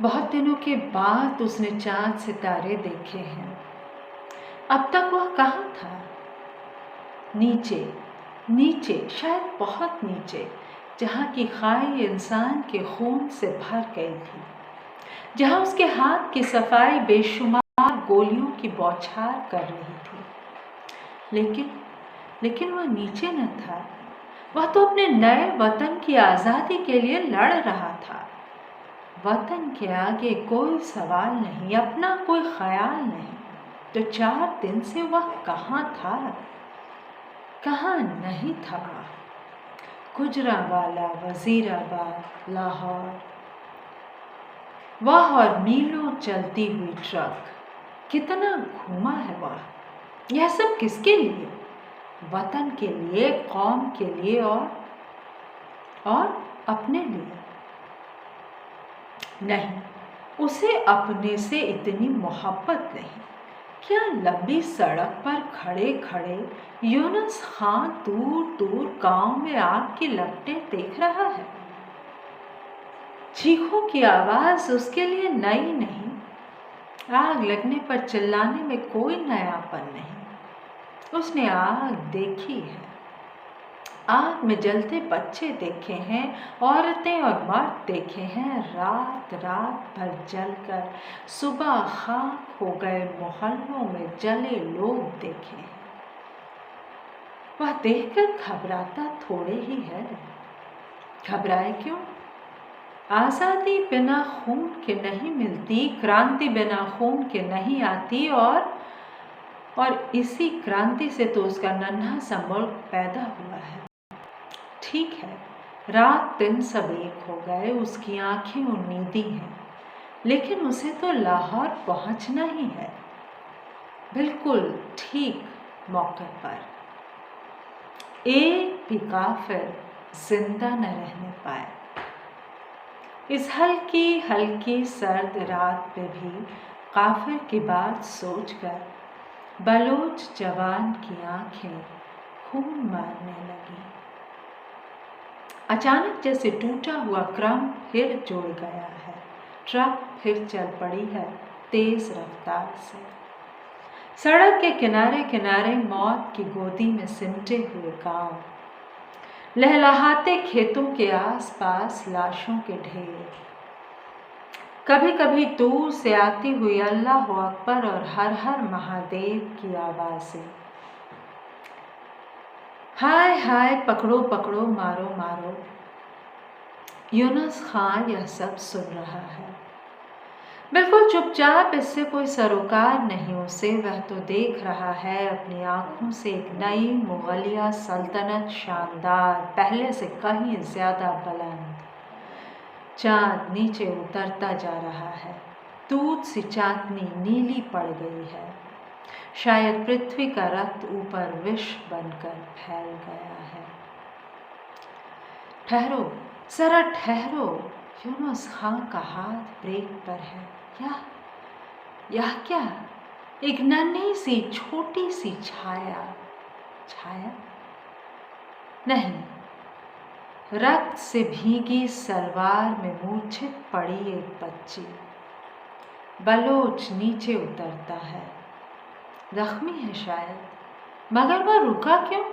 बहुत दिनों के बाद उसने चाँद सितारे देखे हैं। अब तक वह कहाँ था? नीचे, नीचे, शायद बहुत नीचे, जहाँ की खाई इंसान के खून से भर गई थी, जहाँ उसके हाथ की सफाई बेशुमार गोलियों की बौछार कर रही थी। लेकिन वह नीचे न था। वह तो अपने नए वतन की आज़ादी के लिए लड़ रहा था। वतन के आगे कोई सवाल नहीं, अपना कोई ख्याल नहीं। तो 4 दिन से वह कहाँ था, कहाँ नहीं था। गुजरांवाला, वजीराबाद, लाहौर, वह और मीलों चलती हुई ट्रक, कितना घूमा है वह। यह सब किसके लिए? वतन के लिए, कौम के लिए और अपने लिए। नहीं, उसे अपने से इतनी मोहब्बत नहीं। क्या लंबी सड़क पर खड़े खड़े यूनुस खां दूर दूर गांव में आग की लपटें देख रहा है? चीखों की आवाज़ उसके लिए नई नहीं। आग लगने पर चिल्लाने में कोई नयापन नहीं। उसने आग देखी है। आग में जलते बच्चे देखे हैं, औरतें और मर्द देखे हैं, रात रात भर जलकर सुबह खाक हो गए मोहल्लों में जले लोग देखे हैं। वह देखकर घबराता थोड़े ही है। घबराए क्यों? आज़ादी बिना खून के नहीं मिलती, क्रांति बिना खून के नहीं आती, और इसी क्रांति से तो उसका नन्हा सा मुल्क पैदा हुआ है। ठीक है, रात दिन सब एक हो गए, उसकी आंखें उम्मीदी हैं, लेकिन उसे तो लाहौर पहुंचना ही है, बिल्कुल ठीक मौके पर। एक भी काफिर जिंदा न रहने पाए। इस हल्की हल्की सर्द रात में भी काफिर की बात सोचकर बलोच जवान की आंखें खून मारने लगी। अचानक जैसे टूटा हुआ क्रम फिर जुड़ गया है। ट्रक फिर चल पड़ी है तेज रफ्तार से। सड़क के किनारे किनारे मौत की गोदी में सिमटे हुए गांव, लहलहाते खेतों के आसपास लाशों के ढेर, कभी कभी दूर से आती हुई अल्लाह अकबर और हर हर महादेव की आवाज़ें। हाय हाय, पकड़ो पकड़ो, मारो मारो। यूनुस खां यह सब सुन रहा है, बिल्कुल चुपचाप। इससे कोई सरोकार नहीं उसे। वह तो देख रहा है अपनी आंखों से एक नई मुगलिया सल्तनत, शानदार, पहले से कहीं ज्यादा बुलंद। चाँद नीचे उतरता जा रहा है। दूध सी चांदनी नीली पड़ गई है। शायद पृथ्वी का रक्त ऊपर विष बनकर फैल गया है। ठहरो, जरा ठहरो। यूनुस खां का हाथ ब्रेक पर है। यह क्या? एक नन्ही सी छोटी सी छाया। नहीं, रक्त से भीगी सलवार में मूर्छित पड़ी एक बच्ची। बलोच नीचे उतरता है। जख्मी है शायद, मगर वह रुका क्यों?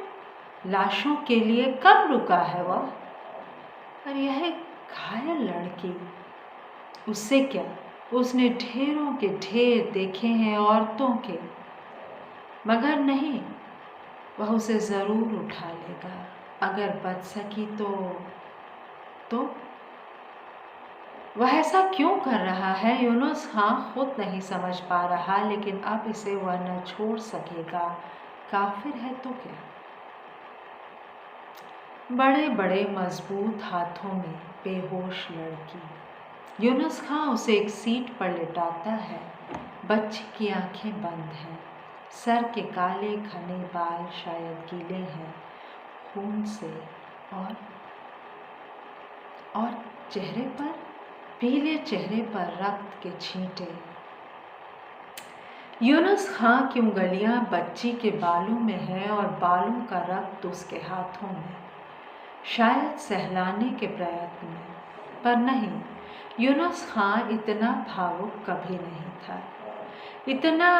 लाशों के लिए कब रुका है वह? पर यह घायल लड़की, उससे क्या? उसने ढेरों के ढेर देखे हैं औरतों के, मगर नहीं, वह उसे ज़रूर उठा लेगा अगर बच सकी तो वह ऐसा क्यों कर रहा है? यूनुस खां खुद नहीं समझ पा रहा, लेकिन अब इसे वह न छोड़ सकेगा। काफिर है तो क्या? बड़े बड़े मजबूत हाथों में बेहोश लड़की। यूनुस खां उसे एक सीट पर लिटाता है। बच्ची की आंखें बंद हैं। सर के काले घने बाल शायद गीले हैं खून से, और चेहरे पर, पीले चेहरे पर रक्त के छींटे। यूनुस खां की उंगलियां बच्ची के बालों में हैं और बालों का रक्त उसके हाथों में, शायद सहलाने के प्रयत्न में। पर नहीं, यूनुस खां इतना भावुक कभी नहीं था। इतना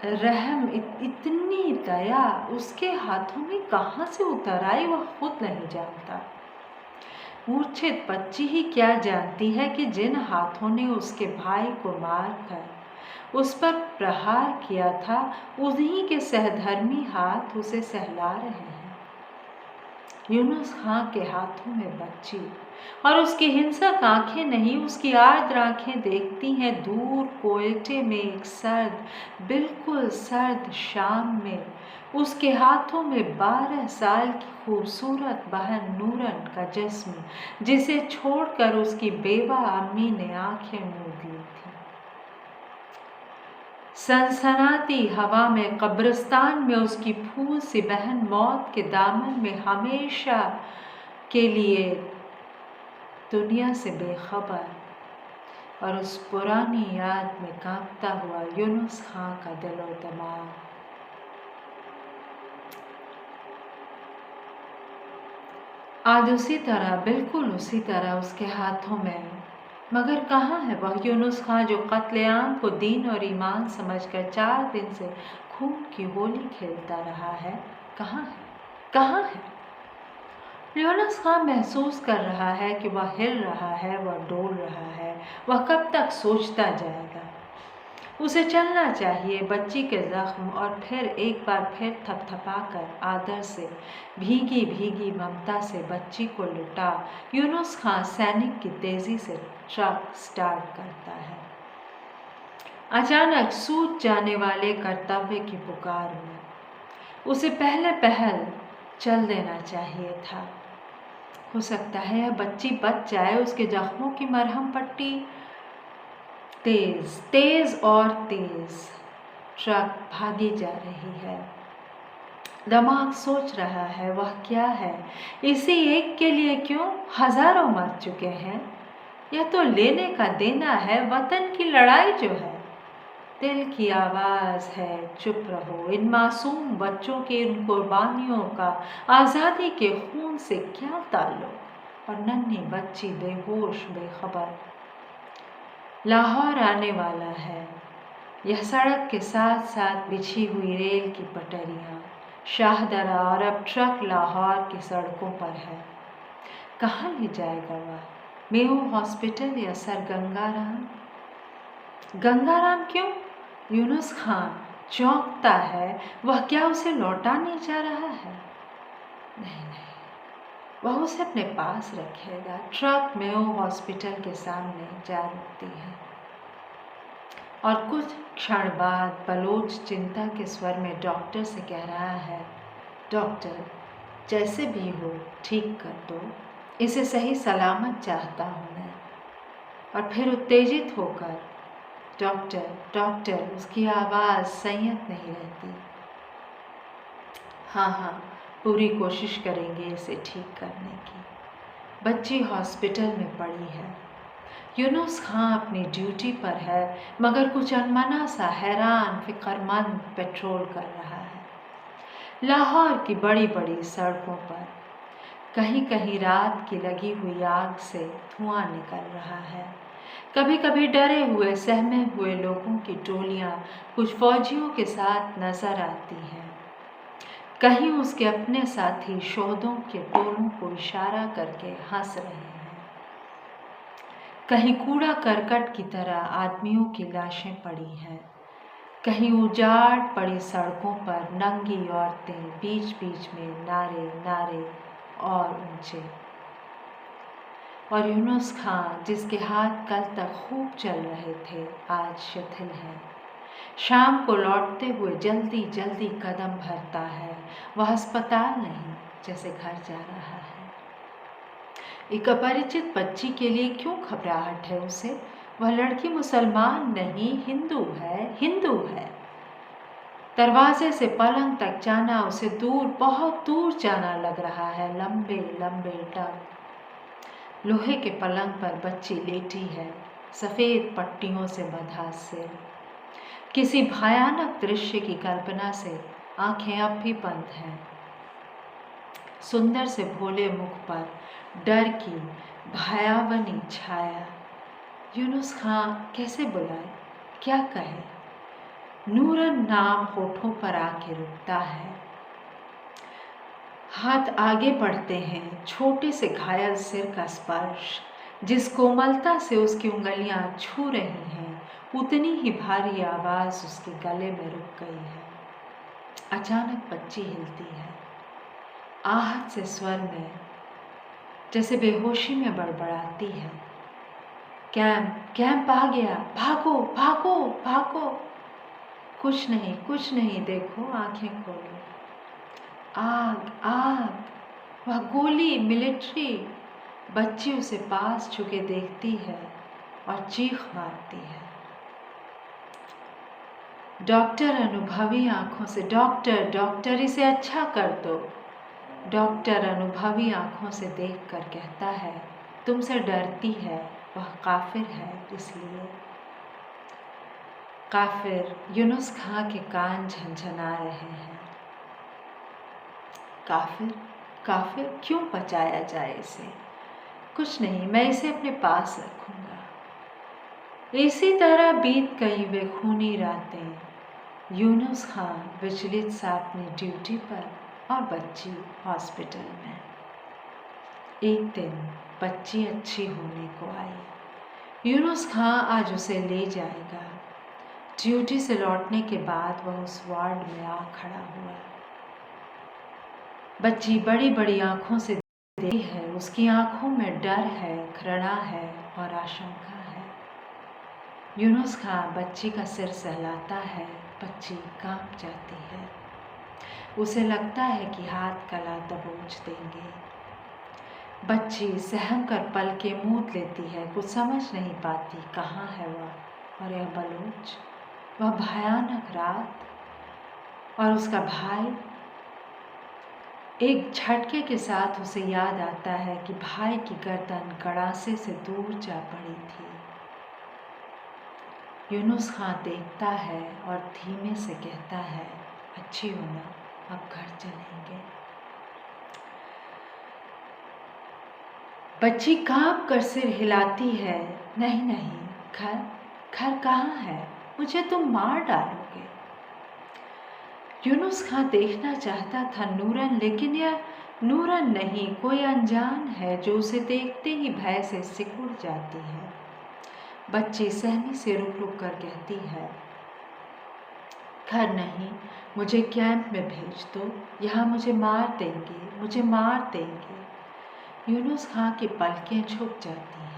रहम, इतनी दया उसके हाथों में कहाँ से उतर आई वह खुद नहीं जानता। मूर्छित बच्ची ही क्या जानती है कि जिन हाथों ने उसके भाई को मारकर उस पर प्रहार किया था, उन्हीं के सहधर्मी हाथ उसे सहला रहे हैं। यूनुस खां के हाथों में बच्ची और उसकी हिंसक आंखें नहीं, उसकी आर्द्र आंखें देखती हैं दूर कोयटे में एक सर्द, बिल्कुल सर्द शाम में उसके हाथों में 12 साल की खूबसूरत बहन नूरन का जिस्म, जिसे छोड़कर उसकी बेवा अम्मी ने आंखें मूंद ली थी। सनसनाती हवा में कब्रिस्तान में उसकी फूल सी बहन मौत के दामन में हमेशा के लिए दुनिया से बेखबर, और उस पुरानी याद में कांपता हुआ यूनुस खां का दिलो दिमाग। आज उसी तरह, बिल्कुल उसी तरह उसके हाथों में, मगर कहाँ है वह यूनुस खां जो कत्लेआम को दीन और ईमान समझकर 4 दिन से खून की होली खेलता रहा है? कहाँ है? कहाँ है? यूनुस खां महसूस कर रहा है कि वह हिल रहा है, वह डोल रहा है। वह कब तक सोचता जाएगा? उसे चलना चाहिए। बच्ची के जख्म और फिर एक बार फिर थपथपाकर आदर से, भीगी भीगी ममता से बच्ची को लुटा यूनुस खां सैनिक की तेजी से ट्रक स्टार्ट करता है। अचानक सूझ जाने वाले कर्तव्य की पुकार में उसे पहले पहल चल देना चाहिए था। हो सकता है यह बच्ची बच जाए। उसके जख्मों की मरहम पट्टी तेज तेज और तेज ट्रक भागी जा रही है। दिमाग सोच रहा है वह क्या है, इसी एक के लिए क्यों हजारों मर चुके हैं। यह तो लेने का देना है, वतन की लड़ाई जो है। दिल की आवाज़ है चुप रहो। इन मासूम बच्चों की इन कुर्बानियों का आज़ादी के खून से क्या ताल्लुक। और नन्ही बच्ची बेहोश बेखबर। लाहौर आने वाला है। यह सड़क के साथ साथ बिछी हुई रेल की पटरियाँ, शाहदरा, और अब ट्रक लाहौर की सड़कों पर है। कहाँ ले जाएगा वह? मेयो हॉस्पिटल या सर गंगाराम? गंगाराम क्यों? यूनुस खां चौंकता है। वह क्या उसे लौटाने जा रहा है? नहीं नहीं, वह उसे अपने पास रखेगा। ट्रक मेयो हॉस्पिटल के सामने जा रुकती है और कुछ क्षण बाद बलोच चिंता के स्वर में डॉक्टर से कह रहा है, डॉक्टर जैसे भी हो ठीक कर दो, इसे सही सलामत चाहता हूँ मैं। और फिर उत्तेजित होकर डॉक्टर डॉक्टर, उसकी आवाज़ संयत नहीं रहती। हाँ हाँ, पूरी कोशिश करेंगे इसे ठीक करने की। बच्ची हॉस्पिटल में पड़ी है। यूनुस खां अपनी ड्यूटी पर है, मगर कुछ अनमना सा हैरान फिक्रमंद पेट्रोल कर रहा है। लाहौर की बड़ी बड़ी सड़कों पर कहीं कहीं रात की लगी हुई आग से धुआं निकल रहा है। कभी कभी डरे हुए सहमे हुए लोगों की टोलियां कुछ फौजियों के साथ नजर आती हैं। कहीं उसके अपने साथी शोहदों के टोलों को इशारा करके हंस रहे हैं। कहीं कूड़ा करकट की तरह आदमियों की लाशें पड़ी हैं। कहीं उजाड़ पड़ी सड़कों पर नंगी औरतें, बीच बीच में नारे नारे और ऊंचे। और यूनुस खां, जिसके हाथ कल तक खूब चल रहे थे, आज शिथिल है। शाम को लौटते हुए जल्दी जल्दी कदम भरता है। वह अस्पताल नहीं, जैसे घर जा रहा है। एक अपरिचित बच्ची के लिए क्यों घबराहट है उसे? वह लड़की मुसलमान नहीं, हिंदू है, हिंदू है। दरवाजे से पलंग तक जाना उसे दूर, बहुत दूर जाना लग रहा है। लंबे लंबे टक। लोहे के पलंग पर बच्ची लेटी है, सफ़ेद पट्टियों से बंधा सिर। किसी भयानक दृश्य की कल्पना से आंखें अब भी बंद हैं। सुंदर से भोले मुख पर डर की भयावनी छाया। यूनुस खां कैसे बुलाए, क्या कहे। नूरन नाम होठों पर आके रुकता है। हाथ आगे बढ़ते हैं, छोटे से घायल सिर का स्पर्श जिस कोमलता से उसकी उंगलियां छू रही हैं, उतनी ही भारी आवाज़ उसके गले में रुक गई है। अचानक बच्ची हिलती है, आहट से स्वर में जैसे बेहोशी में बड़बड़ाती है, कैंप आ गया, भागो भागो भागो। कुछ नहीं, देखो आंखें खोलो। आग आग, वह गोली, मिलिट्री। बच्ची उसे पास छुके देखती है और चीख मारती है। डॉक्टर अनुभवी आंखों से, डॉक्टर डॉक्टर इसे अच्छा कर दो। डॉक्टर अनुभवी आंखों से देखकर कहता है, तुमसे डरती है, वह काफिर है इसलिए। काफिर। यूनुस खां के कान झनझना रहे हैं। काफिर काफिर, क्यों बचाया जाए इसे। कुछ नहीं, मैं इसे अपने पास रखूंगा। इसी तरह बीत गई वे खूनी रातें। यूनुस खां विचलित सा अपनी ड्यूटी पर और बच्ची हॉस्पिटल में। एक दिन बच्ची अच्छी होने को आई। यूनुस खां आज उसे ले जाएगा। ड्यूटी से लौटने के बाद वह उस वार्ड में आ खड़ा हुआ। बच्ची बड़ी बड़ी आंखों से देखती है। उसकी आंखों में डर है, घृणा है और आशंका है। यूनुस खां बच्ची का सिर सहलाता है। बच्ची कांप जाती है। उसे लगता है कि हाथ गला दबोच देंगे। बच्ची सहम कर पल के मूंद लेती है। कुछ समझ नहीं पाती कहाँ है वह और यह बलोच, वह भयानक रात और उसका भाई। एक झटके के साथ उसे याद आता है कि भाई की गर्दन गड़ासे से दूर जा पड़ी थी। यूनुस खां देखता है और धीमे से कहता है, अच्छी हो ना, अब घर चलेंगे। बच्ची कांप कर सिर हिलाती है, नहीं, घर कहाँ है, मुझे तुम मार डालोगे। यूनुस खां देखना चाहता था नूरन, लेकिन यह नूरन नहीं, कोई अनजान है जो उसे देखते ही भय से सिकुड़ जाती है। बच्ची सहमी से रुक रुक कर कहती है, घर नहीं, मुझे कैंप में भेज दो, यहाँ मुझे मार देंगे। यूनुस खां की पलकें झुक जाती हैं।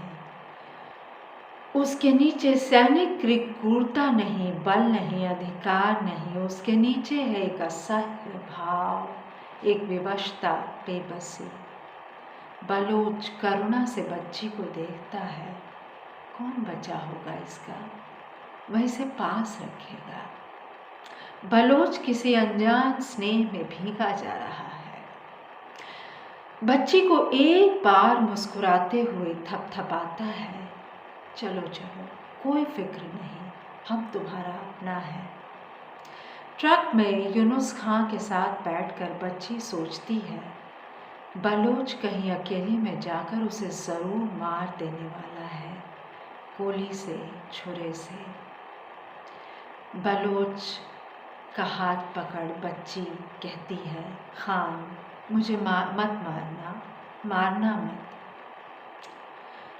उसके नीचे सैनिक क्रूरता नहीं, बल नहीं, अधिकार नहीं। उसके नीचे है एक असह्य भाव, एक विवशता, बेबसी। बलोच करुणा से बच्ची को देखता है। कौन बचा होगा इसका, वह इसे पास रखेगा। बलोच किसी अनजान स्नेह में भीगा जा रहा है। बच्ची को एक बार मुस्कुराते हुए थपथपाता है, चलो, कोई फिक्र नहीं, हम तुम्हारा अपना है। ट्रक में यूनुस खां के साथ बैठकर बच्ची सोचती है, बलोच कहीं अकेले में जाकर उसे ज़रूर मार देने वाला है, गोली से, छुरे से। बलोच का हाथ पकड़ बच्ची कहती है, खान, मुझे मत मारना मत।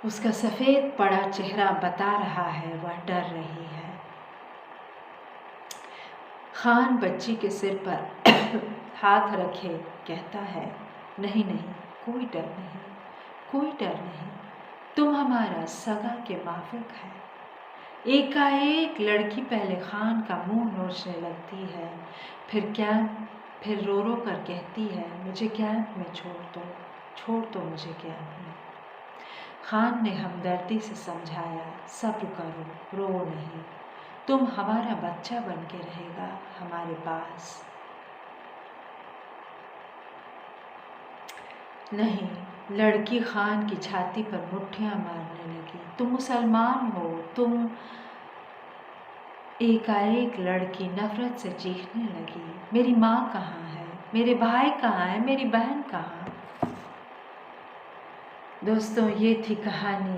उसका सफ़ेद पड़ा चेहरा बता रहा है वह डर रही है। खान बच्ची के सिर पर हाथ रखे कहता है, नहीं, कोई डर नहीं, तुम हमारा सगा के माफिक है। एकाएक लड़की पहले खान का मुंह नोचने लगती है, फिर रो रो कर कहती है, मुझे कैंप में छोड़ दो मुझे कैंप में। खान ने हमदर्दी से समझाया, सब्र करो, रो नहीं, तुम हमारा बच्चा बन के रहेगा हमारे पास। नहीं, लड़की खान की छाती पर मुट्ठियां मारने लगी, तुम मुसलमान हो, तुम। एकाएक लड़की नफरत से चीखने लगी, मेरी माँ कहाँ है, मेरे भाई कहाँ है, मेरी बहन कहाँ। दोस्तों, ये थी कहानी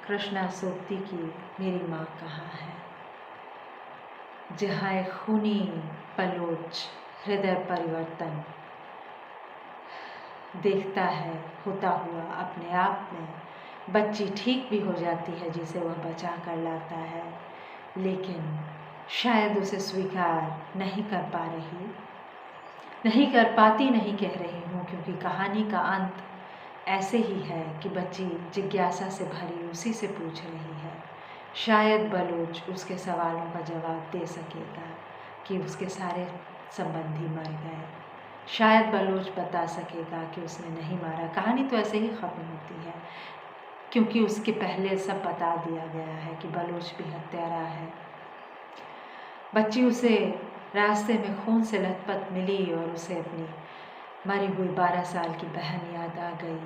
कृष्णा सोचती कि मेरी माँ कहाँ है, जहाँ एक खूनी पलोच हृदय परिवर्तन देखता है होता हुआ अपने आप में। बच्ची ठीक भी हो जाती है जिसे वह बचा कर लाता है, लेकिन शायद उसे स्वीकार नहीं कर पाती नहीं कह रही हूँ, क्योंकि कहानी का अंत ऐसे ही है कि बच्ची जिज्ञासा से भरी उसी से पूछ रही है। शायद बलोच उसके सवालों का जवाब दे सकेगा कि उसके सारे संबंधी मर गए। शायद बलोच बता सकेगा कि उसने नहीं मारा। कहानी तो ऐसे ही ख़त्म होती है, क्योंकि उसके पहले सब बता दिया गया है कि बलोच भी हत्यारा है। बच्ची उसे रास्ते में खून से लथपथ मिली और उसे अपनी मरी हुई 12 साल की बहन याद आ गई।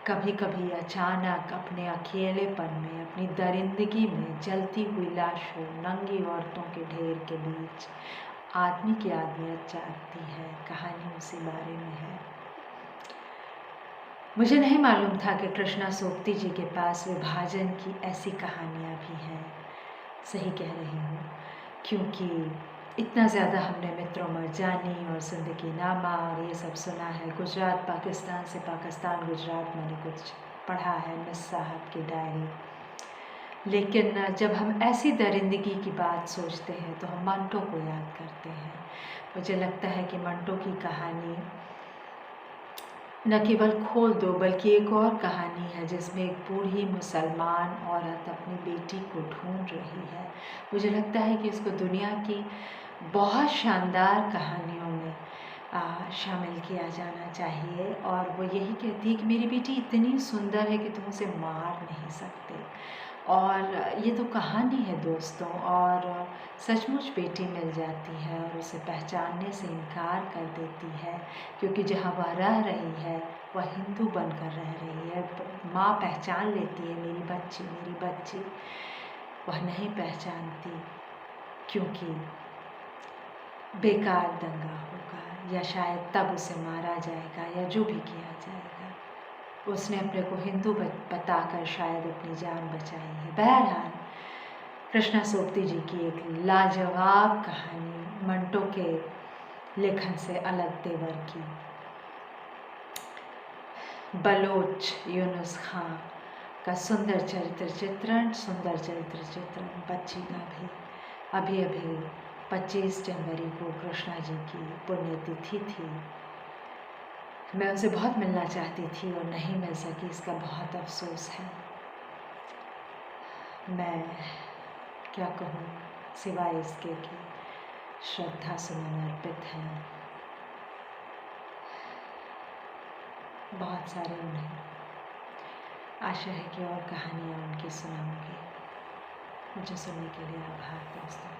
कभी कभी अचानक अपने अकेलेपन में, अपनी दरिंदगी में जलती हुई लाशों, नंगी औरतों के ढेर के बीच आदमी की आदमियत जागती है। कहानी उसी बारे में है। मुझे नहीं मालूम था कि कृष्णा सोपती जी के पास विभाजन की ऐसी कहानियाँ भी हैं। सही कह रही हूँ, क्योंकि इतना ज़्यादा हमने मित्रों मरजानी और ज़िंदगी नामा और ये सब सुना है। गुजरात पाकिस्तान से पाकिस्तान गुजरात मैंने कुछ पढ़ा है, मिस साहब की डायरी। लेकिन जब हम ऐसी दरिंदगी की बात सोचते हैं तो हम मंटो को याद करते हैं। मुझे लगता है कि मंटो की कहानी न केवल खोल दो, बल्कि एक और कहानी है जिसमें एक बूढ़ी मुसलमान औरत अपनी बेटी को ढूंढ रही है। मुझे लगता है कि इसको दुनिया की बहुत शानदार कहानियों में शामिल किया जाना चाहिए। और वो यही कहती है कि मेरी बेटी इतनी सुंदर है कि तुम उसे मार नहीं सकते। और ये तो कहानी है दोस्तों, और सचमुच बेटी मिल जाती है और उसे पहचानने से इनकार कर देती है, क्योंकि जहाँ वह रह रही है वह हिंदू बनकर रह रही है। माँ पहचान लेती है मेरी बच्ची। वह नहीं पहचानती, क्योंकि बेकार दंगा होगा, या शायद तब उसे मारा जाएगा, या जो भी किया जाएगा। उसने अपने को हिंदू बताकर शायद अपनी जान बचाई है। बहरहाल, कृष्णा सोपती जी की एक लाजवाब कहानी, मंटो के लेखन से अलग तेवर की। बलोच यूनुस खां का सुंदर चरित्र चित्रण बच्ची का भी। अभी 25 जनवरी को कृष्णा जी की पुण्यतिथि थी। मैं उनसे बहुत मिलना चाहती थी और नहीं मिल सकी, इसका बहुत अफसोस है। मैं क्या कहूँ सिवाय इसके कि श्रद्धा सुमन अर्पित हैं बहुत सारे उन्हें। आशा है कि और कहानियाँ उनकी सुनाऊंगी। मुझे सुनने के लिए आभार दोस्तों।